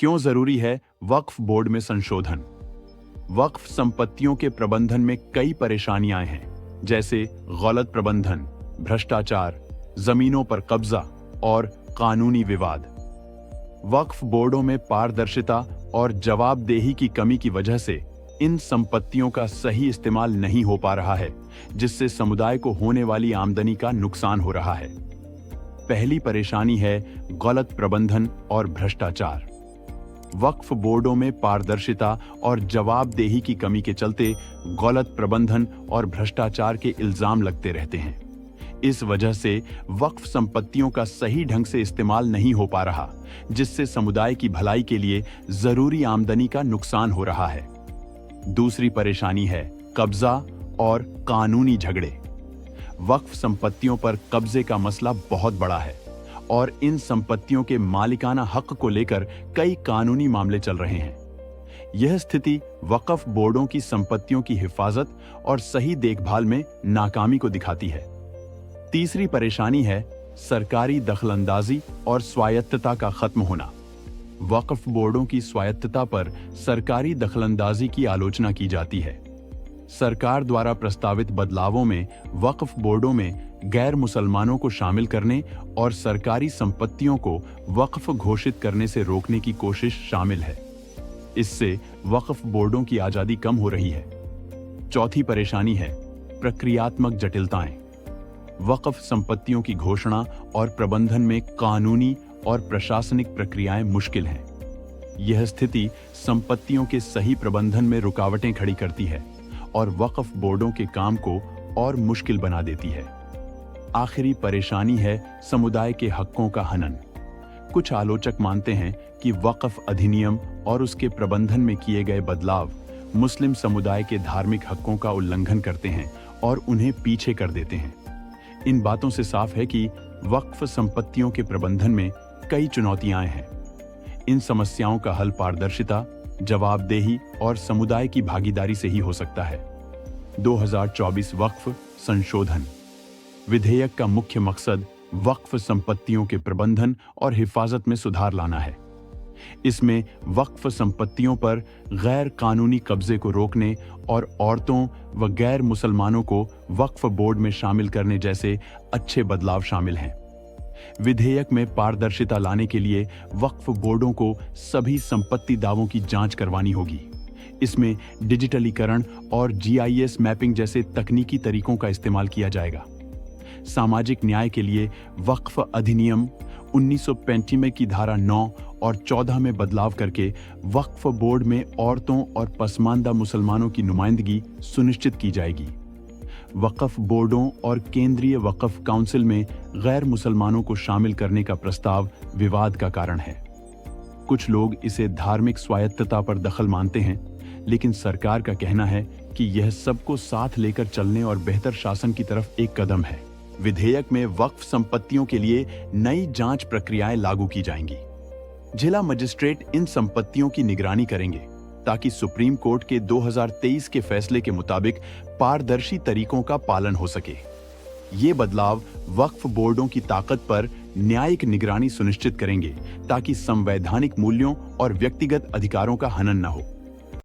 क्यों जरूरी है वक्फ बोर्ड में संशोधन? वक्फ संपत्तियों के प्रबंधन में कई परेशानियां हैं, जैसे गलत प्रबंधन, भ्रष्टाचार, जमीनों पर कब्जा और कानूनी विवाद। वक्फ बोर्डों में पारदर्शिता और जवाबदेही की कमी की वजह से इन संपत्तियों का सही इस्तेमाल नहीं हो पा रहा है, जिससे समुदाय को होने वाली आमदनी का नुकसान हो रहा है। पहली परेशानी है गलत प्रबंधन और भ्रष्टाचार। वक्फ बोर्डों में पारदर्शिता और जवाबदेही की कमी के चलते गलत प्रबंधन और भ्रष्टाचार के इल्जाम लगते रहते हैं। इस वजह से वक्फ संपत्तियों का सही ढंग से इस्तेमाल नहीं हो पा रहा, जिससे समुदाय की भलाई के लिए जरूरी आमदनी का नुकसान हो रहा है। दूसरी परेशानी है कब्जा और कानूनी झगड़े। वक्फ संपत्तियों पर कब्जे का मसला बहुत बड़ा है और इन संपत्तियों के मालिकाना हक को लेकर कई कानूनी मामले चल रहे हैं। यह स्थिति वक्फ बोर्डों की संपत्तियों की हिफाजत और सही देखभाल में नाकामी को दिखाती है। तीसरी परेशानी है सरकारी दखलंदाजी और स्वायत्तता का खत्म होना। वक्फ बोर्डों की स्वायत्तता पर सरकारी दखलंदाजी की आलोचना की जाती है। सरकार द्वारा प्रस्तावित बदलावों में वक्फ बोर्डों में गैर मुसलमानों को शामिल करने और सरकारी संपत्तियों को वक्फ घोषित करने से रोकने की कोशिश शामिल है। इससे वक्फ बोर्डों की आजादी कम हो रही है। चौथी परेशानी है प्रक्रियात्मक जटिलताएं। वक्फ संपत्तियों की घोषणा और प्रबंधन में कानूनी और प्रशासनिक प्रक्रियाएं मुश्किल हैं। यह स्थिति संपत्तियों के सही प्रबंधन में रुकावटें खड़ी करती है और वक्फ बोर्डों के काम को और मुश्किल बना देती है। आखिरी परेशानी है समुदाय के हकों का हनन। कुछ आलोचक मानते हैं कि वक्फ अधिनियम और उसके प्रबंधन में किए गए बदलाव मुस्लिम समुदाय के धार्मिक हकों का उल्लंघन करते हैं और उन्हें पीछे कर देते हैं। इन बातों से साफ है कि वक्फ संपत्तियों के प्रबंधन में कई चुनौतियां हैं। इन समस्याओं का हल पारदर्शिता, जवाबदेही और समुदाय की भागीदारी से ही हो सकता है। 2024 वक्फ संशोधन विधेयक का मुख्य मकसद वक्फ संपत्तियों के प्रबंधन और हिफाजत में सुधार लाना है। इसमें वक्फ संपत्तियों पर गैर कानूनी कब्जे को रोकने और औरतों व गैर मुसलमानों को वक्फ बोर्ड में शामिल करने जैसे अच्छे बदलाव शामिल हैं। विधेयक में पारदर्शिता लाने के लिए वक्फ बोर्डों को सभी संपत्ति दावों की जांच करवानी होगी। इसमें डिजिटलीकरण और जीआईएस मैपिंग जैसे तकनीकी तरीकों का इस्तेमाल किया जाएगा। सामाजिक न्याय के लिए वक्फ अधिनियम 1995 की धारा 9 और 14 में बदलाव करके वक्फ बोर्ड में औरतों और पसमानदा मुसलमानों की नुमाइंदगी सुनिश्चित की जाएगी। वक्फ बोर्डों और केंद्रीय वक्फ काउंसिल में गैर मुसलमानों को शामिल करने का प्रस्ताव विवाद का कारण है। कुछ लोग इसे धार्मिक स्वायत्तता पर दखल मानते हैं, लेकिन सरकार का कहना है कि यह सबको साथ लेकर चलने और बेहतर शासन की तरफ एक कदम है। विधेयक में वक्फ संपत्तियों के लिए नई जांच प्रक्रियाएं लागू की जाएंगी। जिला मजिस्ट्रेट इन संपत्तियों की निगरानी करेंगे ताकि सुप्रीम कोर्ट के 2023 के फैसले के मुताबिक पारदर्शी तरीकों का पालन हो सके। ये बदलाव वक्फ बोर्डों की ताकत पर न्यायिक निगरानी सुनिश्चित करेंगे ताकि संवैधानिक मूल्यों और व्यक्तिगत अधिकारों का हनन न हो।